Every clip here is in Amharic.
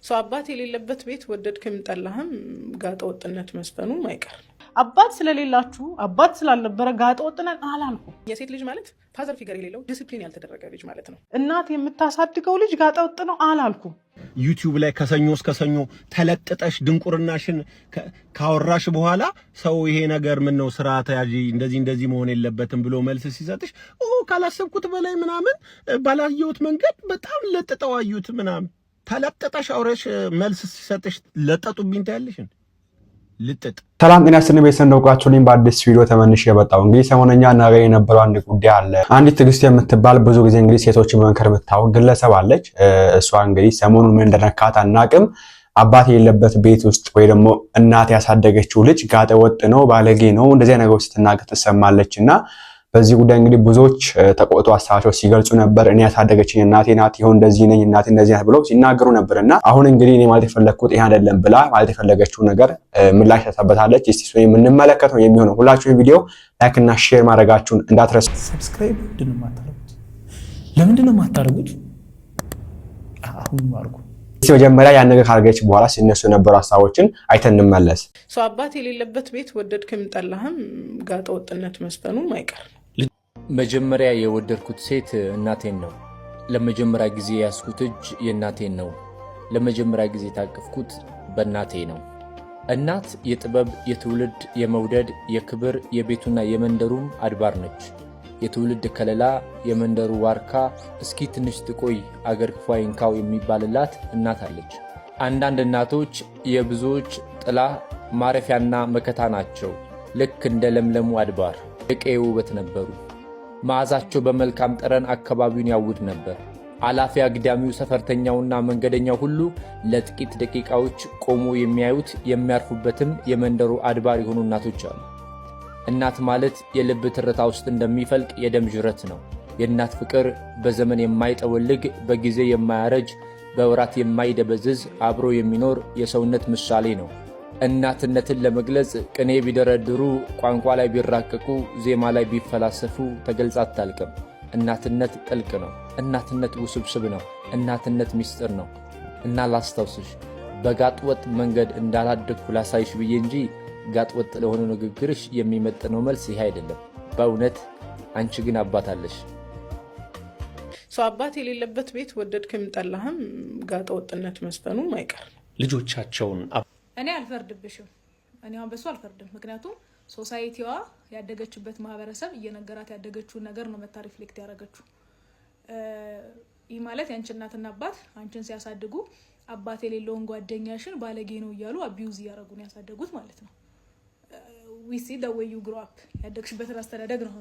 ሰው አባት የሌለበት ቤት ወደድክም ጠላህም ጋጠ ወጥነት መስፈኑ ማይቀር። አባት ስለሌላችሁ አባት ስላልነበረ ጋጠ ወጥነት አላልኩም። የሴት ልጅ ማለት ፋዘር ፊገር የሌለው ዲሲፕሊን ያልተደረገ ልጅ ማለት ነው። እናት የምታሳድገው ልጅ ጋጠ ወጥ ነው አላልኩም። ዩቲዩብ ላይ ከሰኞ እስከ ሰኞ ተለጥጠሽ ድንቁርናሽን ካወራሽ በኋላ ሰው ይሄ ነገር ምን ነው ስራ ተያጂ እንደዚህ መሆን የለበትም ብሎ መልስ ሲሰጥሽ ካላሰብኩት በላይ ምናምን ባላየሁት መንገድ በጣም ለጥጠው አዩት ምናምን ተለጥጠሽ አውረሽ መልስ ሲሰጥሽ ለጠጡብኝ ታያለሽ ልጥጥ። ሰላም ጤና ይስጥልኝ ቤተሰብ እንደውቃችሁልኝ በአዲስ ቪዲዮ ተመልሼ የመጣሁ እንግዲህ ሰሞነኛ ነገር የነበረው አንድ ጉዳይ አለ። አንዲት ትዕግስት የምትባል ብዙ ጊዜ እንግዲህ ሴቶችን በመንከር የምታወቅ ግለሰብ አለች። እሷ እንግዲህ ሰሞኑን ምን እንደነካት አናቅም። አባት የሌለበት ቤት ውስጥ ወይ ደግሞ እናት ያሳደገችው ልጅ ጋጠ ወጥ ነው ባለጌ ነው እንደዚህ ነገሮች ስትናገር ትሰማለችና በዚህ ጉዳይ እንግዲህ ብዙዎች ተቆጥቶ ሀሳባቸው ሲገልጹ ነበር። እኔ ያሳደገችኝ እናቴ ናት ይሁን እንደዚህ ነኝ እናቴ እንደዚህ ናት ብለው ሲናገሩ ነበርና አሁን እንግዲህ እኔ ማለት የፈለኩት ይሄ አይደለም ብላ ማለት የፈለገችው ነገር ምላሽ ተሰበታለች። እስቲ እሱን የምንመለከተው የሚሆነው ሁላችሁም ቪዲዮ ላይክ እና ሼር ማድረጋችሁን እንዳትረሱ። ሰብስክራይብ ለምንድን ነው የማታደርጉት? አሁን ማርኩ መጀመሪያ ያን ነገር ካደረገች በኋላ ሲነሱ የነበሩ ሀሳቦችን አይተን እንመለስ። ሰው አባት የሌለበት ቤት ወደድክም ጠላህም ጋጠ ወጥነት መስፈኑ ማይቀር። መጀመሪያ የወደድኩት ሴት እናቴን ነው። ለመጀመሪያ ጊዜ ያስኩት እጅ የእናቴን ነው። ለመጀመሪያ ጊዜ ታቀፍኩት በእናቴ ነው። እናት የጥበብ፣ የትውልድ፣ የመውደድ፣ የክብር፣ የቤቱና የመንደሩም አድባር ነች። የትውልድ ከለላ፣ የመንደሩ ዋርካ፣ እስኪ ትንሽ ትቆይ አገር ክፉ አይንካው የሚባልላት እናት አለች። አንዳንድ እናቶች የብዙዎች ጥላ ማረፊያና መከታ ናቸው። ልክ እንደ ለምለሙ አድባር የቀዬ ውበት ነበሩ። መዓዛቸው በመልካም ጠረን አካባቢውን ያውድ ነበር። አላፊ አግዳሚው ሰፈርተኛውና መንገደኛው ሁሉ ለጥቂት ደቂቃዎች ቆሞ የሚያዩት የሚያርፉበትም የመንደሩ አድባር የሆኑ እናቶች አሉ። እናት ማለት የልብ ትርታ ውስጥ እንደሚፈልቅ የደም ጅረት ነው። የእናት ፍቅር በዘመን የማይጠወልግ በጊዜ የማያረጅ በወራት የማይደበዝዝ አብሮ የሚኖር የሰውነት ምሳሌ ነው። እናትነትን ለመግለጽ ቅኔ ቢደረድሩ ቋንቋ ላይ ቢራቀቁ ዜማ ላይ ቢፈላሰፉ ተገልጻ አታልቅም። እናትነት ጥልቅ ነው። እናትነት ውስብስብ ነው። እናትነት ሚስጥር ነው። እና ላስታውስሽ በጋጥወጥ መንገድ እንዳላደግኩ ላሳይሽ ብዬ እንጂ ጋጥወጥ ለሆነ ንግግርሽ የሚመጥነው መልስ ይሄ አይደለም። በእውነት አንቺ ግን አባት አለሽ። ሰው አባት የሌለበት ቤት ወደድክም ጠላህም ጋጠ ወጥነት መስፈኑ ማይቀር። ልጆቻቸውን እኔ አልፈርድብሽም። እኔ አሁን በሱ አልፈርድም። ምክንያቱም ሶሳይቲዋ ያደገችበት ማህበረሰብ እየነገራት ያደገችውን ነገር ነው መታ ሪፍሌክት ያደረገችው። ይህ ማለት ያንቺ እናትና አባት አንቺን ሲያሳድጉ አባት የሌለውን ጓደኛሽን ባለጌ ነው እያሉ አቢዩዝ እያደረጉ ነው ያሳደጉት ማለት ነው። we see the way you grow up ያደግሽበትን አስተዳደግ ነው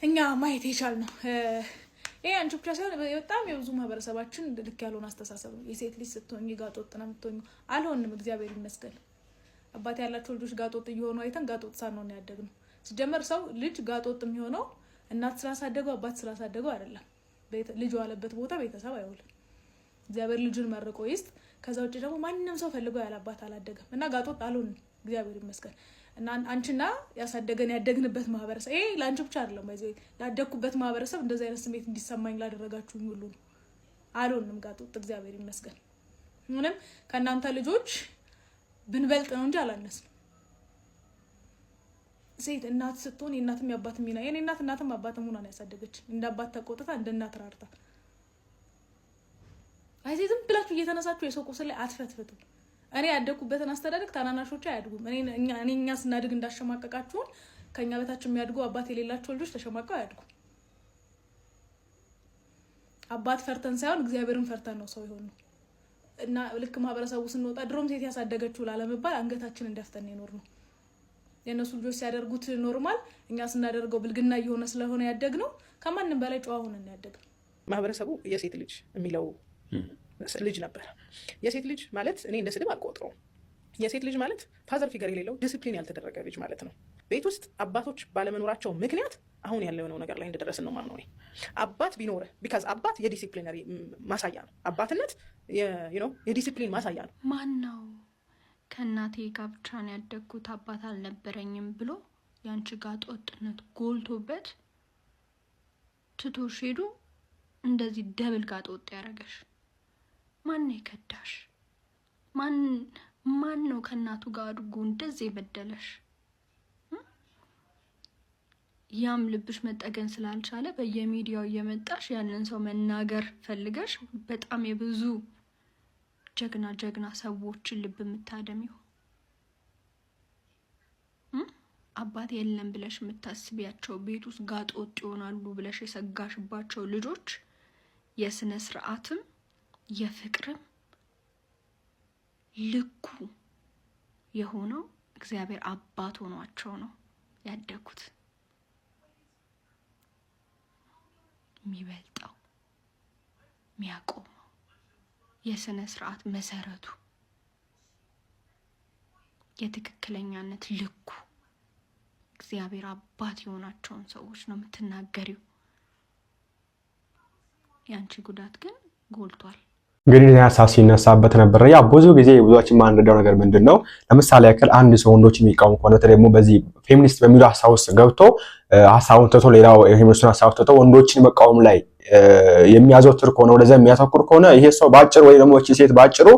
እኛ ማየት የቻልነው። ይሄ አንቺ ብቻ ሳይሆን በጣም የብዙ ማህበረሰባችን ልክ ያለውን አስተሳሰብ ነው። የሴት ልጅ ስትሆኚ ጋጠ ወጥ ነው የምትሆኚው። አልሆንም፣ እግዚአብሔር ይመስገን። አባት ያላቸው ልጆች ጋጠ ወጥ እየሆኑ አይተን ጋጠ ወጥ ሳንሆን ነው ያደግነው። ሲጀመር ሰው ልጅ ጋጠ ወጥ የሚሆነው እናት ስላሳደገው አባት ስላሳደገው አይደለም። ልጅ ያለበት ቦታ ቤተሰብ አይውልም። እግዚአብሔር ልጁን መርቆ ይስጥ። ከዛ ውጭ ደግሞ ማንንም ሰው ፈልጎ ያላባት አላደገም እና ጋጠ ወጥ አልሆንም፣ እግዚአብሔር ይመስገን። እና አንቺና ያሳደገን ያደግንበት ማህበረሰብ ይሄ ላንቺ ብቻ አይደለም ማለት ያደግኩበት ማህበረሰብ እንደዛ አይነት ስሜት እንዲሰማኝ ላደረጋችሁኝ ሁሉ አልሆንም ጋጠ ወጥ፣ እግዚአብሔር ይመስገን። ምንም ከእናንተ ልጆች ብንበልጥ ነው እንጂ አላነስም። ሴት እናት ስትሆን የእናትም ያባትም ሚና የኔ እናትም አባትም ሆና ነው ያሳደገች። እንደ አባት ተቆጥታ እንደ እናት ራርታ። አይ ዝም ብላችሁ እየተነሳችሁ የሰው ቁስል ላይ አትፈትፍቱ። እኔ ያደኩበትን አስተዳደግ ታናናሾች አያድጉም። እኛ ስናድግ እንዳሸማቀቃችሁን ከኛ በታች የሚያድጉ አባት የሌላቸው ልጆች ተሸማቀው አያድጉም። አባት ፈርተን ሳይሆን እግዚአብሔርን ፈርተን ነው ሰው ይሆን ነው። እና ልክ ማህበረሰቡ ስንወጣ ድሮም ሴት ያሳደገችው ላለመባል አንገታችንን ደፍተን ይኖር ነው። የነሱ ልጆች ሲያደርጉት ኖርማል፣ እኛ ስናደርገው ብልግና እየሆነ ስለሆነ ያደግነው ከማንንም በላይ ጨዋ ሆነን ያደግነው። ማህበረሰቡ የሴት ልጅ የሚለው ልጅ ነበር። የሴት ልጅ ማለት እኔ እንደ ስድብ አልቆጥረውም። የሴት ልጅ ማለት ፋዘር ፊገር የሌለው ዲሲፕሊን ያልተደረገ ልጅ ማለት ነው። ቤት ውስጥ አባቶች ባለመኖራቸው ምክንያት አሁን ያለው ነገር ላይ እንደደረስን ነው ማምነው። አባት ቢኖር ቢካዝ አባት የዲሲፕሊነሪ ማሳያ ነው። አባትነት የዲሲፕሊን ማሳያ ነው። ማን ነው ከእናቴ ጋር ብቻ ነው ያደግኩት አባት አልነበረኝም ብሎ ያንቺ ጋጠ ወጥነት ጎልቶበት ትቶሽ ሄዱ እንደዚህ ደብል ጋጠ ወጥ ያደረገሽ? ማን ነው የከዳሽ? ማን ነው ከእናቱ ጋር አድርጎ እንደዚህ የበደለሽ? ያም ልብሽ መጠገን ስላልቻለ በየሚዲያው እየመጣሽ ያንን ሰው መናገር ፈልገሽ በጣም የብዙ ጀግና ሰዎችን ልብ የምታደሚው አባት የለም ብለሽ የምታስቢያቸው ቤት ውስጥ ጋጥ ወጥ ይሆናሉ ብለሽ የሰጋሽባቸው ልጆች የስነ ስርዓትም የፍቅርም ልኩ የሆነው እግዚአብሔር አባት ሆኗቸው ነው ያደጉት። የሚበልጠው የሚያቆመው የስነ ስርዓት መሰረቱ የትክክለኛነት ልኩ እግዚአብሔር አባት የሆናቸውን ሰዎች ነው የምትናገሪው። ያንቺ ጉዳት ግን ጎልቷል። እንግዲህ ሀሳብ ሲነሳበት ነበር። ያ ብዙ ጊዜ ብዙዎችን ማንረዳው ነገር ምንድነው? ለምሳሌ ያክል አንድ ሰው ወንዶችን የሚቃወም ከሆነ ደግሞ በዚህ ፌሚኒስት በሚለው ሀሳብ ውስጥ ገብቶ ሀሳቡን ትቶ ሌላው የፌሚኒስቱን ሀሳብ ትቶ ወንዶችን መቃወም ላይ የሚያዘወትር ከሆነ ወደዛ የሚያተኩር ከሆነ ይሄ ሰው ባጭሩ ወይ ደግሞ እቺ ሴት ባጭሩ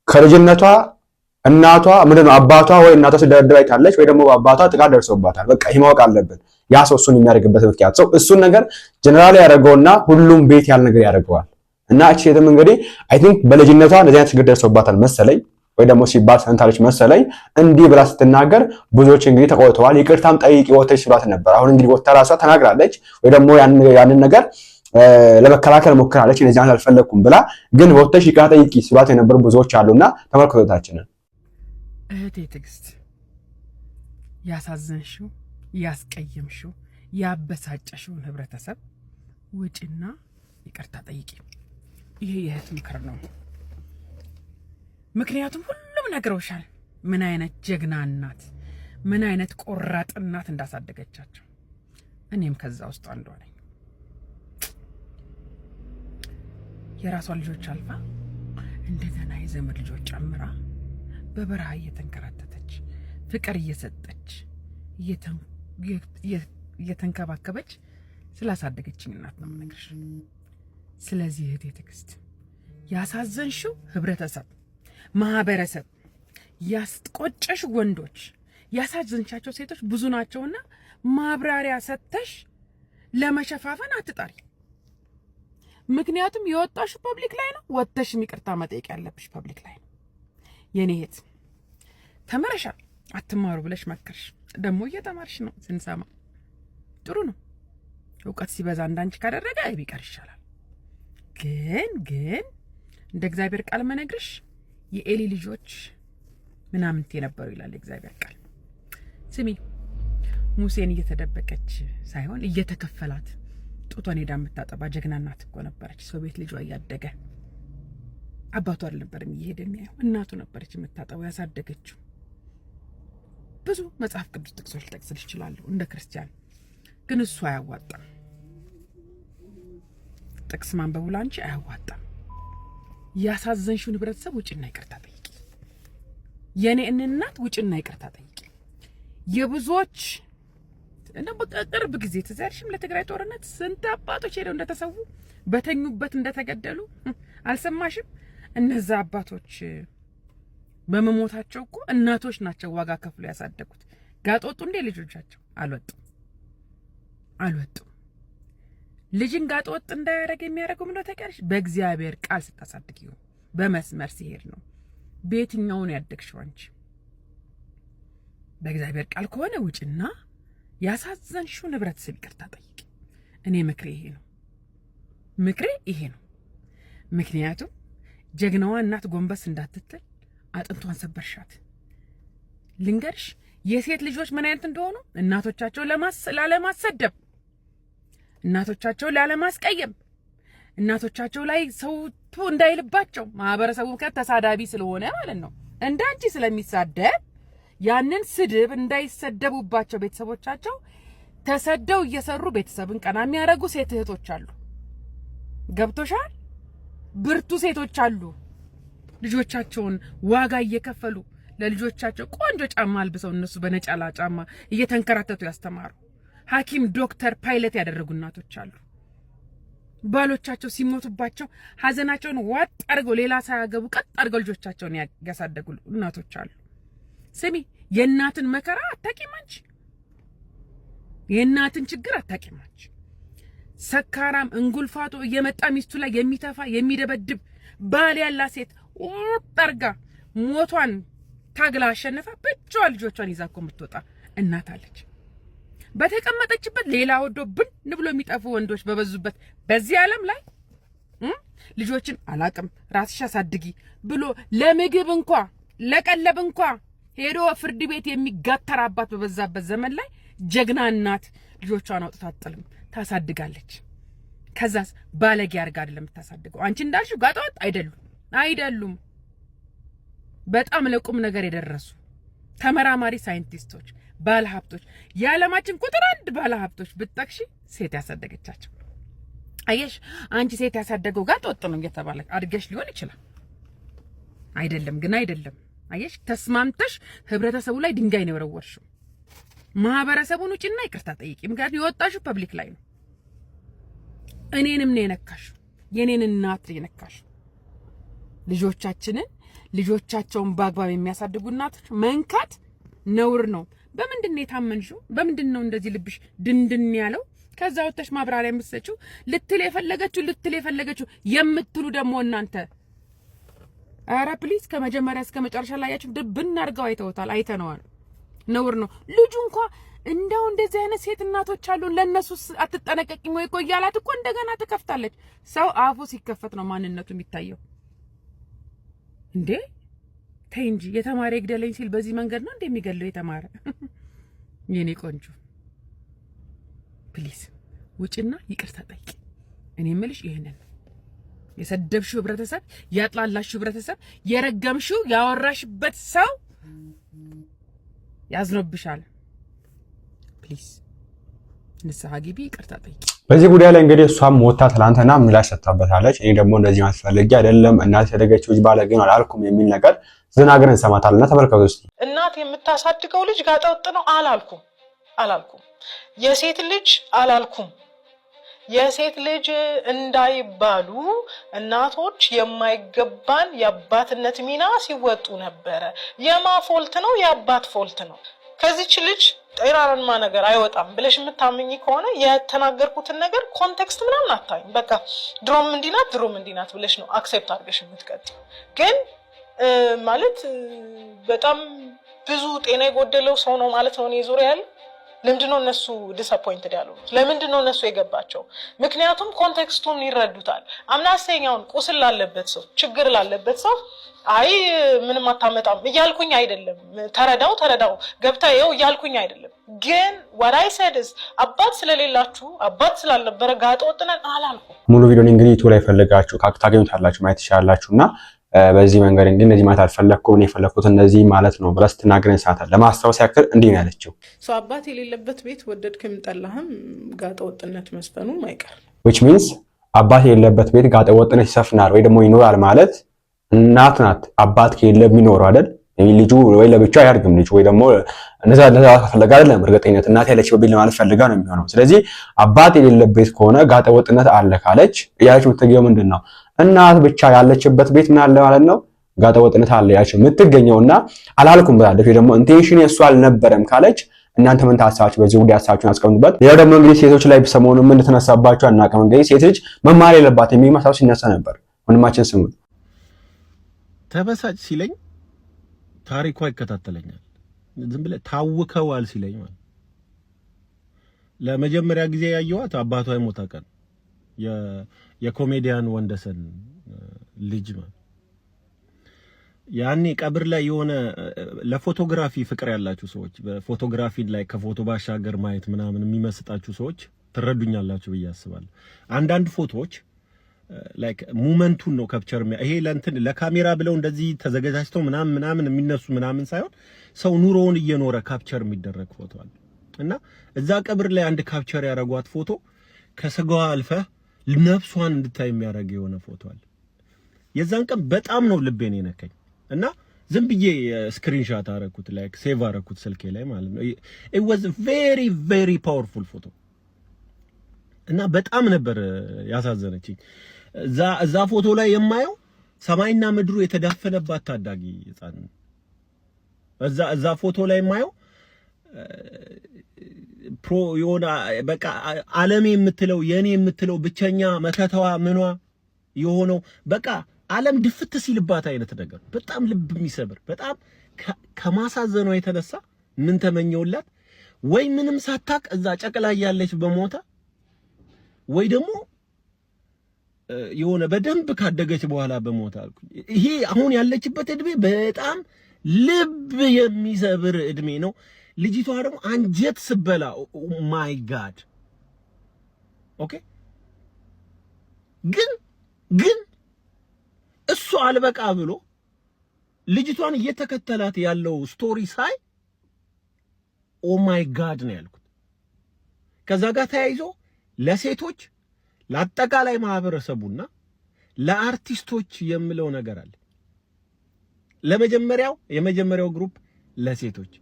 ከልጅነቷ እናቷ ምንድነው አባቷ ወይ እናቷ ሲደረድር አይታለች ወይ ደግሞ አባቷ ጥቃት ደርሶባታል። በቃ ይሄ ማወቅ አለብን። ያ ሰው እሱን የሚያደርግበት ምክንያት ሰው እሱን ነገር ጀነራል ያደርገውና ሁሉም ቤት ያለ ነገር ያደርገዋል። እና እቺ ሴትም እንግዲህ አይ ቲንክ በልጅነቷ እንደዚህ አይነት ችግር ደርሶባታል መሰለኝ ወይ ደግሞ ሲባል ሰንታለች መሰለኝ እንዲህ ብላ ስትናገር ብዙዎች እንግዲህ ተቆጥተዋል። ይቅርታም ጠይቂ ወተሽ ሲሏት ነበር። አሁን እንግዲህ ወተራ ራሷ ተናግራለች ወይ ደግሞ ያንን ነገር ለመከላከል ሞክራለች። እንደዚህ አይነት አልፈለኩም ብላ ግን ወተሽ ይቅርታ ጠይቂ ሲሏት የነበሩ ብዙዎች አሉና ተመልክቶታችንን እህቴ ትዕግስት ያሳዘንሽው ያስቀየምሽው ያበሳጨሽውን ህብረተሰብ ውጪና ይቅርታ ጠይቂ። ይሄ የእህት ምክር ነው። ምክንያቱም ሁሉም ነግረውሻል ምን አይነት ጀግና እናት ምን አይነት ቆራጥ እናት እንዳሳደገቻቸው። እኔም ከዛ ውስጥ አንዷ ነኝ። የራሷን ልጆች አልፋ እንደገና የዘመድ ልጆች ጨምራ በበረሃ እየተንከራተተች ፍቅር እየሰጠች እየተንከባከበች ስላሳደገችኝ እናት ነው የምነግርሽ። ስለዚህ እህቴ ትዕግስት ያሳዘንሽው ህብረተሰብ ማህበረሰብ ያስቆጨሽ ወንዶች ያሳዘንሻቸው ሴቶች ብዙ ናቸውና ማብራሪያ ሰጥተሽ ለመሸፋፈን አትጣሪ። ምክንያቱም የወጣሽ ፐብሊክ ላይ ነው። ወጥተሽ ይቅርታ መጠየቅ ያለብሽ ፐብሊክ ላይ ነው። የኔ እህት ተመረሻል አትማሩ ብለሽ መከርሽ። ደግሞ እየተማርሽ ነው ስንሰማ ጥሩ ነው። እውቀት ሲበዛ እንዳንቺ ካደረገ ቢቀር ይሻላል። ግን እንደ እግዚአብሔር ቃል መነግርሽ የኤሊ ልጆች ምናምንት የነበሩ ይላል እግዚአብሔር ቃል። ስሚ ሙሴን እየተደበቀች ሳይሆን እየተከፈላት ጡቷን ሄዳ የምታጠባ ጀግና እናት እኮ ነበረች። ሰው ቤት ልጇ እያደገ አባቷ አልነበረም እየሄደ የሚያየው፣ እናቱ ነበረች የምታጠባው ያሳደገችው። ብዙ መጽሐፍ ቅዱስ ጥቅሶች ልጠቅስልሽ እችላለሁ እንደ ክርስቲያን፣ ግን እሱ አያዋጣም። ጥቅስ ማንበቡ ላንቺ አያዋጣም። ያሳዘንሽውን ህብረተሰብ ውጭና ይቅርታ ጠይቂ። የኔ እናት ውጭና ይቅርታ ጠይቂ። የብዙዎች እንደ በቅርብ ጊዜ ተዛርሽም ለትግራይ ጦርነት ስንት አባቶች ሄደው እንደተሰዉ በተኙበት እንደተገደሉ አልሰማሽም? እነዛ አባቶች በመሞታቸው እኮ እናቶች ናቸው ዋጋ ከፍሎ ያሳደጉት። ጋጦጡ እንደ ልጆቻቸው አልወጡም። ልጅን ጋጦጥ እንዳያረግ የሚያረገው ምን ተቀርሽ? በእግዚአብሔር ቃል ስታሳድጊው በመስመር ሲሄድ ነው። በየትኛውን ያደግሽው አንቺ? በእግዚአብሔር ቃል ከሆነ ውጭና ያሳዘንሽው ህብረተሰብ ይቅርታ ጠይቂ። እኔ ምክሬ ይሄ ነው። ምክንያቱም ጀግናዋ እናት ጎንበስ እንዳትተል አጥንቷን ሰበርሻት። ልንገርሽ የሴት ልጆች ምን አይነት እንደሆኑ እናቶቻቸው ላለማሰደብ፣ እናቶቻቸው ላለማስቀየም፣ እናቶቻቸው ላይ ሰው እንዳይልባቸው ማህበረሰቡ ተሳዳቢ ስለሆነ ማለት ነው እንዳንቺ ስለሚሳደብ ያንን ስድብ እንዳይሰደቡባቸው ቤተሰቦቻቸው ተሰደው እየሰሩ ቤተሰብን ቀና የሚያረጉ ሴት እህቶች አሉ። ገብቶሻል? ብርቱ ሴቶች አሉ። ልጆቻቸውን ዋጋ እየከፈሉ ለልጆቻቸው ቆንጆ ጫማ አልብሰው እነሱ በነጫላ ጫማ እየተንከራተቱ ያስተማሩ ሐኪም፣ ዶክተር፣ ፓይለት ያደረጉ እናቶች አሉ። ባሎቻቸው ሲሞቱባቸው ሀዘናቸውን ዋጥ አድርገው ሌላ ሳያገቡ ቀጥ አድርገው ልጆቻቸውን ያሳደጉ እናቶች አሉ። ስሚ የእናትን መከራ አታውቂም አንቺ። የእናትን ችግር አታውቂም አንቺ። ሰካራም እንጉልፋቶ እየመጣ ሚስቱ ላይ የሚተፋ የሚደበድብ ባል ያላት ሴት ወጣርጋ ሞቷን ታግላ አሸነፋ ብቻዋን ልጆቿን ይዛ እኮ የምትወጣ እናት አለች። በተቀመጠችበት ሌላ ወዶ ብን ብሎ የሚጠፉ ወንዶች በበዙበት በዚህ ዓለም ላይ ልጆችን አላቅም ራስሽ አሳድጊ ብሎ ለምግብ እንኳ ለቀለብ እንኳ ሄዶ ፍርድ ቤት የሚጋተር አባት በበዛበት ዘመን ላይ ጀግና እናት ልጆቿን አውጥታ አጥልም ታሳድጋለች። ከዛስ ባለጌ አርጋ አይደለም ታሳድገው። አንቺ እንዳልሽው ጋጠወጥ አይደሉም። በጣም ለቁም ነገር የደረሱ ተመራማሪ ሳይንቲስቶች፣ ባለሀብቶች፣ የዓለማችን ቁጥር 1 ባለሀብቶች ብትጠቅሺ ሴት ያሳደገቻቸው። አየሽ አንቺ ሴት ያሳደገው ጋጠወጥ ነው እየተባለ አድገሽ ሊሆን ይችላል። አይደለም። አየሽ ተስማምተሽ ህብረተሰቡ ላይ ድንጋይ ነው የወረወርሽው። ማህበረሰቡን ውጪና ይቅርታ ጠይቂ። ምክንያቱም የወጣሽው ፐብሊክ ላይ ነው። እኔንም ነው የነካሽው፣ የኔን እናት ነው የነካሽው። ልጆቻቸውን በአግባብ የሚያሳድጉ እናቶች መንካት ነውር ነው። በምንድን ነው የታመንሽው? በምንድን ነው እንደዚህ ልብሽ ድንድን ያለው? ከዛ ወጥተሽ ማብራሪያ የምትሰጪው ልትል የፈለገችው የምትሉ ደግሞ እናንተ አረ ፕሊዝ ከመጀመሪያ እስከ መጨረሻ ላይ ያችሁ ድብን አድርገው አይተነዋል። ነውር ነው። ልጁ እንኳን እንደው እንደዚህ አይነት ሴት እናቶች አሉ ለነሱ አትጠነቀቂም ወይ ቆያላት እኮ እንደገና ትከፍታለች። ሰው አፉ ሲከፈት ነው ማንነቱ የሚታየው እንዴ። ተይ እንጂ የተማረ ይግደለኝ ሲል በዚህ መንገድ ነው እንደሚገለው የተማረ። የኔ ቆንጆ ፕሊዝ ውጪና ይቅርታ ጠይቂ። እኔ የምልሽ ይሄንን የሰደብሽው ህብረተሰብ፣ ያጥላላሽው ህብረተሰብ፣ የረገምሽው ያወራሽበት ሰው ያዝኖብሻል። ፕሊዝ ንስሐ ግቢ፣ ይቅርታ ጠይቂ። በዚህ ጉዳይ ላይ እንግዲህ እሷም ወጣ ትላንትና ምላሽ ሰጥታበታለች። እኔ ደግሞ እንደዚህ ማለት ፈልጌ አይደለም እናት ያደገችው ልጅ ባለጌ ነው አላልኩም የሚል ነገር ዝናግረን እንሰማታለንና ተመልከቱ እስቲ። እናት የምታሳድገው ልጅ ጋጠወጥ ነው አላልኩም። የሴት ልጅ አላልኩም። የሴት ልጅ እንዳይባሉ እናቶች የማይገባን የአባትነት ሚና ሲወጡ ነበረ። የማ ፎልት ነው? የአባት ፎልት ነው። ከዚች ልጅ ጤናማ ነገር አይወጣም ብለሽ የምታምኚ ከሆነ የተናገርኩትን ነገር ኮንቴክስት ምናምን አታይም። በቃ ድሮም እንዲናት ብለሽ ነው አክሴፕት አድርገሽ የምትቀጥ። ግን ማለት በጣም ብዙ ጤና የጎደለው ሰው ነው ማለት ነው እኔ ዙሪያ ያለ። ለምንድነው እነሱ ዲስአፖይንትድ ያሉት? ለምንድነው እነሱ የገባቸው? ምክንያቱም ኮንቴክስቱን ይረዱታል። አምናስተኛውን ቁስል ላለበት ሰው፣ ችግር ላለበት ሰው አይ ምንም አታመጣም እያልኩኝ አይደለም። ተረዳው ገብታ ይኸው እያልኩኝ አይደለም። ግን what I said is አባት ስለሌላችሁ አባት ስላልነበረ ጋጠወጥ ነን አላልኩም። ሙሉ ቪዲዮን እንግዲህ ዩቲዩብ ላይ ፈልጋችሁ ታገኙታላችሁ፣ ማየት ትችላላችሁና በዚህ መንገድ እንግዲህ እንደዚህ ማለት አልፈለኩም እኔ የፈለኩት እንደዚህ ማለት ነው ብላ ስትናገረኝ ሰዓታል ለማስታወስ ያክል እንዲህ ነው ያለችው። አባት የሌለበት ቤት ወደድክም ጠላህም ጋጠወጥነት መስፈኑ አይቀር። which means አባት የሌለበት ቤት ጋጠወጥነት ይሰፍናል ወይ ደግሞ ይኖራል ማለት እናት ናት አባት ከሌለ የሚኖረው አይደል? ልጁ ወይ ለብቻው አያድግም ልጅ ወይ ደግሞ እንደዛ ፈለጋ አይደለም። እርግጠኝነት እናት ያለችው ቢል ማለት ፈልጋ ነው የሚሆነው። ስለዚህ አባት የሌለበት ከሆነ ጋጠወጥነት አለ ካለች ያለችው የምትገኘው ምንድነው? እናት ብቻ ያለችበት ቤት ምን አለ ማለት ነው? ጋጠወጥነት አለ ያለችው የምትገኘውና አላልኩም ብላለች ወይ ደግሞ ኢንቴንሽን የሱ አልነበረም ካለች እናንተ ምን ታሳባችሁ? በዚህ ጉዳይ ሀሳባችሁን አስቀምጡበት። ሌላው ደግሞ እንግዲህ ሴቶች ላይ ሰሞኑን ምን ተነሳባችሁ አናውቅም። እንግዲህ ሴት ልጅ መማር የለባትም የሚል ሀሳብ ሲነሳ ነበር። ወንድማችን ስሙት። ተበሳጭ ሲለኝ ታሪኳ ይከታተለኛል። ዝም ብለህ ታውከዋል ሲለኝ ማለት ለመጀመሪያ ጊዜ ያየኋት አባቷ የሞተ ቀን የኮሜዲያን ወንደሰን ልጅ ማለት ያኔ ቀብር ላይ የሆነ ለፎቶግራፊ ፍቅር ያላችሁ ሰዎች በፎቶግራፊ ላይ ከፎቶ ባሻገር ማየት ምናምን የሚመስጣችሁ ሰዎች ትረዱኛላችሁ ብዬ አስባለሁ። አንዳንድ ፎቶዎች ላይክ ሙመንቱን ነው ካፕቸር ይሄ ለእንትን ለካሜራ ብለው እንደዚህ ተዘጋጅተው ምናምን የሚነሱ ምናምን ሳይሆን ሰው ኑሮውን እየኖረ ካፕቸር የሚደረግ ፎቶ አለ እና እዛ ቀብር ላይ አንድ ካፕቸር ያደረጓት ፎቶ ከስጋዋ አልፈህ ነፍሷን እንድታይ የሚያደርግ የሆነ ፎቶ አለ። የዛን ቀን በጣም ነው ልቤን የነከኝ እና ዝም ብዬ ስክሪንሾት አደረኩት ላይክ ሴቭ አደረኩት ስልኬ ላይ ማለት ነው። it was very very powerful photo እና በጣም ነበር ያሳዘነችኝ። እዛ ፎቶ ላይ የማየው ሰማይና ምድሩ የተዳፈነባት ታዳጊ ህፃን ነው። እዛ ፎቶ ላይ የማየው የሆነ በቃ ዓለሜ የምትለው የኔ የምትለው ብቸኛ መከታዋ ምኗ የሆነው በቃ ዓለም ድፍት ሲልባት አይነት ነገር በጣም ልብ የሚሰብር በጣም ከማሳዘኗ የተነሳ ምን ተመኘውላት ወይ ምንም ሳታቅ እዛ ጨቅላ ያለች በሞታ ወይ ደግሞ የሆነ በደንብ ካደገች በኋላ በሞታ አልኩኝ። ይሄ አሁን ያለችበት እድሜ በጣም ልብ የሚሰብር እድሜ ነው። ልጅቷ ደግሞ አንጀት ስበላ ማይ ጋድ ኦኬ። ግን እሱ አልበቃ ብሎ ልጅቷን እየተከተላት ያለው ስቶሪ ሳይ ኦ ማይ ጋድ ነው ያልኩት። ከዛ ጋር ተያይዞ ለሴቶች ለአጠቃላይ ማህበረሰቡና ለአርቲስቶች የምለው ነገር አለ። የመጀመሪያው ግሩፕ ለሴቶች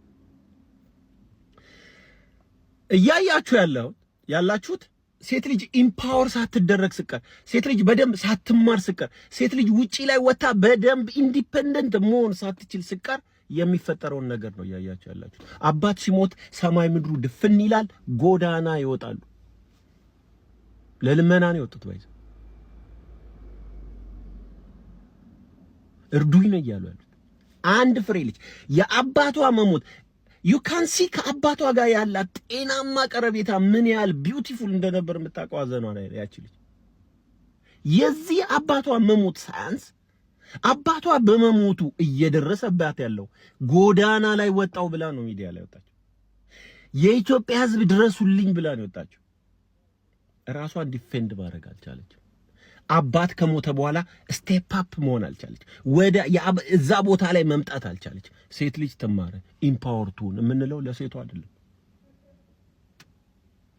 እያያችሁ ያላችሁት ሴት ልጅ ኢምፓወር ሳትደረግ ስቀር፣ ሴት ልጅ በደንብ ሳትማር ስቀር፣ ሴት ልጅ ውጪ ላይ ወጣ በደንብ ኢንዲፔንደንት መሆን ሳትችል ስቀር የሚፈጠረውን ነገር ነው እያያችሁ ያላችሁት። አባት ሲሞት ሰማይ ምድሩ ድፍን ይላል፣ ጎዳና ይወጣሉ። ለልመና ነው የወጡት። ባይዘ እርዱኝ ነው እያሉ ያሉት። አንድ ፍሬ ልጅ የአባቷ መሞት ዩ ካን ሲ ከአባቷ ጋር ያላት ጤናማ ቀረቤታ ምን ያህል ቢዩቲፉል እንደነበር የምታውቀው አዘኗ ላይ ያቺ ልጅ የዚህ አባቷ መሞት ሳያንስ አባቷ በመሞቱ እየደረሰባት ያለው ጎዳና ላይ ወጣው ብላ ነው ሚዲያ ላይ ወጣችው። የኢትዮጵያ ሕዝብ ድረሱልኝ ብላ ነው ወጣችው። ራሷን ዲፌንድ ማድረግ አልቻለችም። አባት ከሞተ በኋላ ስቴፕ አፕ መሆን አልቻለች። እዛ ቦታ ላይ መምጣት አልቻለች። ሴት ልጅ ትማረ ኢምፓወርቱን የምንለው ለሴቷ አይደለም።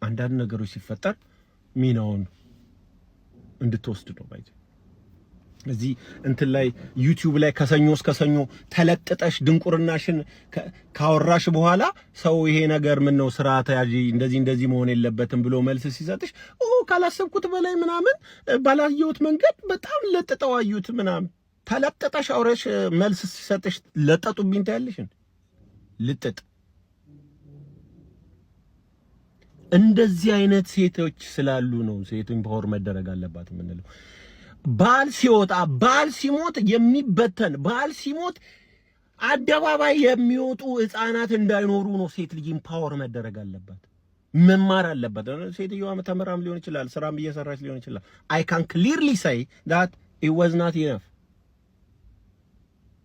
አንዳንድ ነገሮች ሲፈጠር ሚናውን እንድትወስድ ነው ባይዘ እዚህ እንትን ላይ ዩቲዩብ ላይ ከሰኞ እስከ ሰኞ ተለጥጠሽ ድንቁርናሽን ካወራሽ በኋላ ሰው ይሄ ነገር ምን ነው ስርዓት ያዢ እንደዚህ መሆን የለበትም ብሎ መልስ ሲሰጥሽ ካላሰብኩት በላይ ምናምን ባላየሁት መንገድ በጣም ለጥጠው አዩት ምናምን ተለጥጠሽ አውረሽ መልስ ሲሰጥሽ ለጠጡብኝ ታያለሽ። ልጥጥ እንደዚህ አይነት ሴቶች ስላሉ ነው ሴት ኢምፓወር መደረግ አለባት የምንለው። ባል ሲወጣ ባል ሲሞት የሚበተን ባል ሲሞት አደባባይ የሚወጡ ህፃናት እንዳይኖሩ ነው ሴት ልጅ ኢምፓወር መደረግ አለባት። መማር አለባት። ሴትዮዋ ተምራም ሊሆን ይችላል፣ ስራም እየሰራች ሊሆን ይችላል። I can clearly say that it was not enough።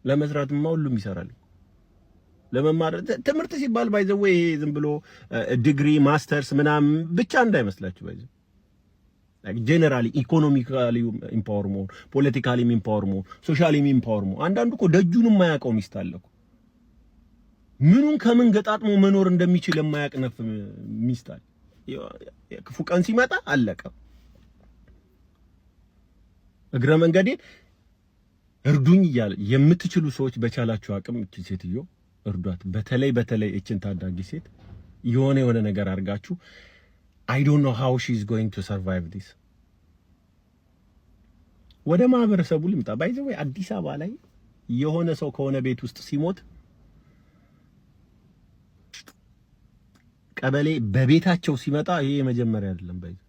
ለመስራትማ ሁሉም ይሰራል። ለመማር ትምህርት ሲባል ባይ ዘ ዌይ ዝም ብሎ ዲግሪ ማስተርስ ምናምን ብቻ እንዳይመስላችሁ ባይ ዘ ጀነራሊ ኢኮኖሚካሊ ኢምፓወር መሆን፣ ፖለቲካሊ ኢምፓወር መሆን፣ ሶሻሊ ኢምፓወር መሆን። አንዳንዱ እኮ ደጁን የማያውቀው ሚስት አለ እኮ ምኑን ከምን ገጣጥሞ መኖር እንደሚችል የማያውቅ ነፍ ሚስት አለ። ክፉ ቀን ሲመጣ አለቀ። እግረ መንገዴን እርዱኝ እያለ የምትችሉ ሰዎች በቻላችሁ አቅም እቺ ሴትዮ እርዷት። በተለይ እችን ታዳጊ ሴት የሆነ ነገር አድርጋችሁ I don't know how she is going to survive this። ወደ ማህበረሰቡ ልምጣ። ባይዘው አዲስ አበባ ላይ የሆነ ሰው ከሆነ ቤት ውስጥ ሲሞት ቀበሌ በቤታቸው ሲመጣ ይሄ መጀመሪያ አይደለም። ባይዘው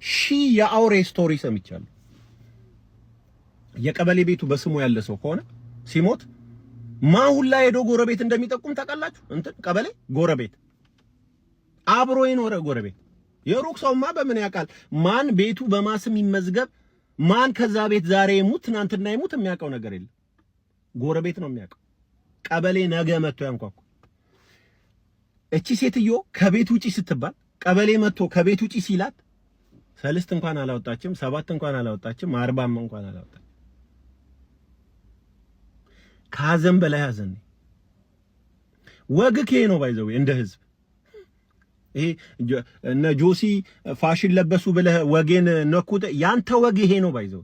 ሺ የአውሬ ስቶሪ ሰምቻለሁ። የቀበሌ ቤቱ በስሙ ያለ ሰው ከሆነ ሲሞት ማሁን ላይ ሄዶ ጎረቤት እንደሚጠቁም ታውቃላችሁ። እንትን ቀበሌ ጎረቤት አብሮ የኖረ ጎረቤት የሩቅ ሰውማ በምን ያውቃል? ማን ቤቱ በማስም ይመዝገብ፣ ማን ከዛ ቤት ዛሬ ይሙት ትናንትና ይሙት የሚያውቀው ነገር የለም። ጎረቤት ነው የሚያውቀው። ቀበሌ ነገ መጥቶ ያንኳኩ። እቺ ሴትዮ ከቤት ውጪ ስትባል ቀበሌ መጥቶ ከቤት ውጪ ሲላት ሰልስት እንኳን አላወጣችም፣ ሰባት እንኳን አላወጣችም፣ 40 እንኳን አላወጣችም። ከሀዘን በላይ ሀዘን ነው። ወግ ከሄ ነው ባይዘው እንደ ህዝብ ይሄ እነ ጆሲ ፋሽን ለበሱ ብለህ ወጌን ነኩት። ያንተ ወግ ይሄ ነው ባይዘው።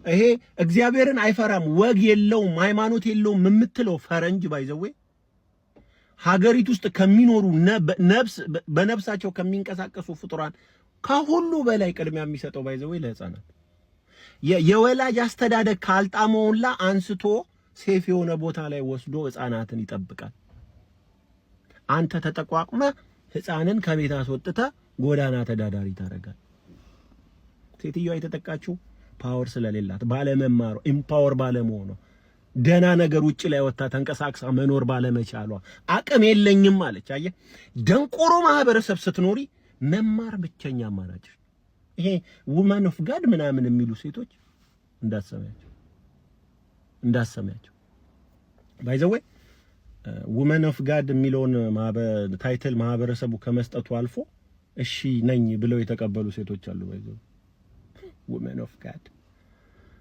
ይሄ እግዚአብሔርን አይፈራም ወግ የለውም ሃይማኖት የለውም የምትለው ፈረንጅ ባይዘው ሀገሪቱ ውስጥ ከሚኖሩ በነፍሳቸው ከሚንቀሳቀሱ ፍጡራን ከሁሉ በላይ ቅድሚያ የሚሰጠው ባይዘው ለህፃናት የወላጅ አስተዳደግ ካልጣመውላ አንስቶ ሴፍ የሆነ ቦታ ላይ ወስዶ ህፃናትን ይጠብቃል። አንተ ተጠቋቁመ ህፃንን ከቤት አስወጥተ ጎዳና ተዳዳሪ ታረጋል። ሴትዮዋ የተጠቃችው ፓወር ስለሌላት ባለመማሯ ኢምፓወር ባለመሆኗ ደና ነገር ውጪ ላይ ወጣ ተንቀሳቅሳ መኖር ባለመቻሏ አቅም የለኝም አለች። አየህ ደንቆሮ ማህበረሰብ ስትኖሪ መማር ብቸኛ አማራጭ። ይሄ ውመን ኦፍ ጋድ ምናምን የሚሉ ሴቶች እንዳሰማያቸው ባይ ዘ ወይ ውመን ኦፍ ጋድ የሚለውን ታይትል ማህበረሰቡ ከመስጠቱ አልፎ እሺ ነኝ ብለው የተቀበሉ ሴቶች አሉ። ባይ ዘ ወይ ውመን ኦፍ ጋድ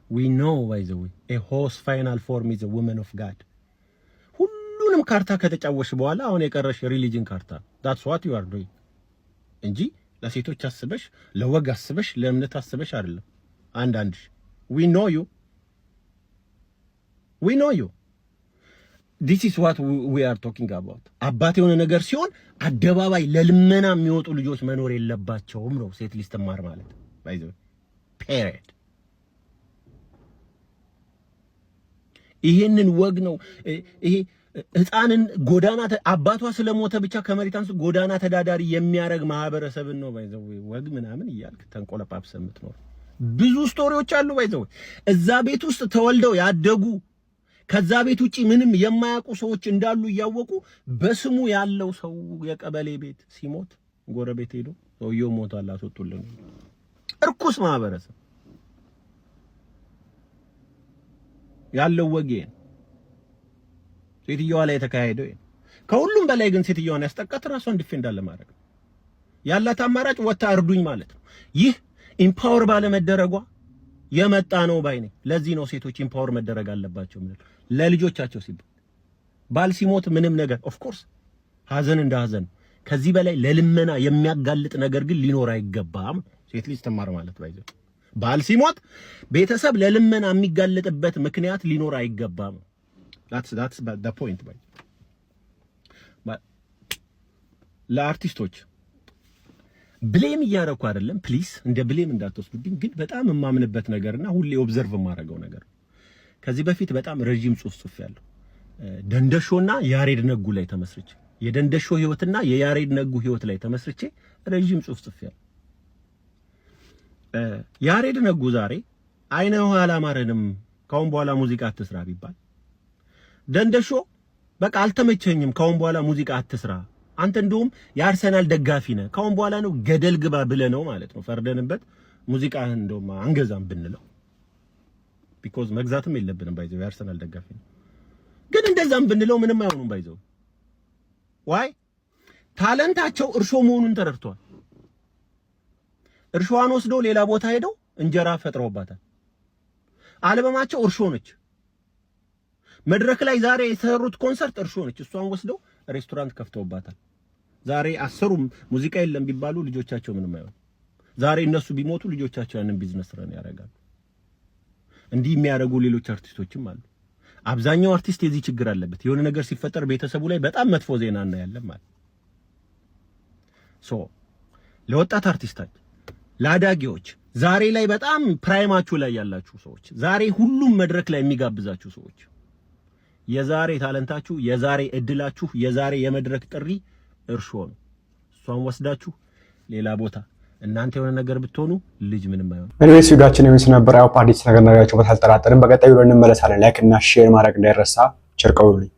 we know by the way a horse final form is a woman of God ሁሉንም ካርታ ከተጫወሽ በኋላ አሁን የቀረሽ ሪሊጅን ካርታ that's what you are doing እንጂ ለሴቶች አስበሽ ለወግ አስበሽ ለእምነት አስበሽ አይደለም። አንድ we know you this is what we are talking about አባት የሆነ ነገር ሲሆን አደባባይ ለልመና የሚወጡ ልጆች መኖር የለባቸውም ነው ሴት ልጅ ተማር ማለት by the way period ይሄንን ወግ ነው። ይሄ ህፃንን ጎዳና አባቷ ስለሞተ ብቻ ከመሬት አንስቶ ጎዳና ተዳዳሪ የሚያረግ ማህበረሰብን ነው ባይዘው ወግ ምናምን ይያልክ ተንቆለጳጵሰ የምትኖር ብዙ ስቶሪዎች አሉ። ባይዘው እዛ ቤት ውስጥ ተወልደው ያደጉ ከዛ ቤት ውጪ ምንም የማያውቁ ሰዎች እንዳሉ እያወቁ በስሙ ያለው ሰው የቀበሌ ቤት ሲሞት ጎረቤት ሄዶ ሰውየው ሞቷል አስወጡልን። እርኩስ ማህበረሰብ ያለው ወጌ ሴትዮዋ ላይ የተካሄደው ከሁሉም በላይ ግን ሴትዮዋን ያስጠቃት ራሷን ዲፌንድ አለማድረግ ያላት አማራጭ ወጣ እርዱኝ ማለት ነው። ይህ ኢምፓወር ባለመደረጓ የመጣ ነው ባይ ነኝ። ለዚህ ነው ሴቶች ኢምፓወር መደረግ አለባቸው ማለት ለልጆቻቸው ሲባል ባል ሲሞት ምንም ነገር ኦፍ ኮርስ ሀዘን እንደ ሀዘን ከዚህ በላይ ለልመና የሚያጋልጥ ነገር ግን ሊኖር አይገባም። ሴት ልጅ ተማር ማለት ባይዘው ባል ሲሞት ቤተሰብ ለልመና የሚጋለጥበት ምክንያት ሊኖር አይገባም። that's the point ባይ ለአርቲስቶች ብሌም እያረኩ አይደለም ፕሊዝ እንደ ብሌም እንዳትወስዱብኝ። ግን በጣም የማምንበት ነገርና ሁሌ ኦብዘርቭ የማደርገው ነገር ከዚህ በፊት በጣም ረጅም ጽሁፍ ያለው ደንደሾና ያሬድ ነጉ ላይ ተመስርቼ የደንደሾ ህይወትና የያሬድ ነጉ ህይወት ላይ ተመስርቼ ረጅም ጽሁፍ ያለው ያሬድ ነጉ ዛሬ አይነው አላማረንም ካሁን በኋላ ሙዚቃ አትስራ ቢባል ደንደሾ በቃ አልተመቸኝም ካሁን በኋላ ሙዚቃ አትስራ አንተ እንደውም የአርሰናል ደጋፊ ነህ ካሁን በኋላ ነው ገደል ግባ ብለህ ነው ማለት ነው ፈርደንበት ሙዚቃ እንደውም አንገዛም ብንለው because መግዛትም የለብንም ባይዘው የአርሰናል ደጋፊ ነው። ግን እንደዛም ብንለው ምንም አይሆኑም ባይዘው ዋይ ታለንታቸው እርሾ መሆኑን ተረድቷል። እርሾዋን ወስደው ሌላ ቦታ ሄደው እንጀራ ፈጥረውባታል። አልበማቸው እርሾ ነች። መድረክ ላይ ዛሬ የሰሩት ኮንሰርት እርሾ ነች። እሷን ወስደው ሬስቶራንት ከፍተውባታል። ዛሬ አሰሩም ሙዚቃ የለም ቢባሉ ልጆቻቸው ምንም አይሆን። ዛሬ እነሱ ቢሞቱ ልጆቻቸው ያንን ቢዝነስ ረን ያደርጋሉ። እንዲህ የሚያደርጉ ሌሎች አርቲስቶችም አሉ። አብዛኛው አርቲስት የዚህ ችግር አለበት። የሆነ ነገር ሲፈጠር ቤተሰቡ ላይ በጣም መጥፎ ዜና እናያለን ማለት ለወጣት አርቲስቶች ለአዳጊዎች ዛሬ ላይ በጣም ፕራይማችሁ ላይ ያላችሁ ሰዎች ዛሬ ሁሉም መድረክ ላይ የሚጋብዛችሁ ሰዎች የዛሬ ታለንታችሁ የዛሬ እድላችሁ የዛሬ የመድረክ ጥሪ እርሾ ነው። እሷን ወስዳችሁ ሌላ ቦታ እናንተ የሆነ ነገር ብትሆኑ ልጅ ምንም አይሆን። እኔስ ቪዲዮአችን የሚስ ነበር። ያው ፓርቲስ ነገር ነገራችሁ በታልጠራጠርን በቀጣዩ እንመለሳለን። ላይክ እና ሼር ማድረግ እንዳይረሳ። ቸር ቆዩልኝ።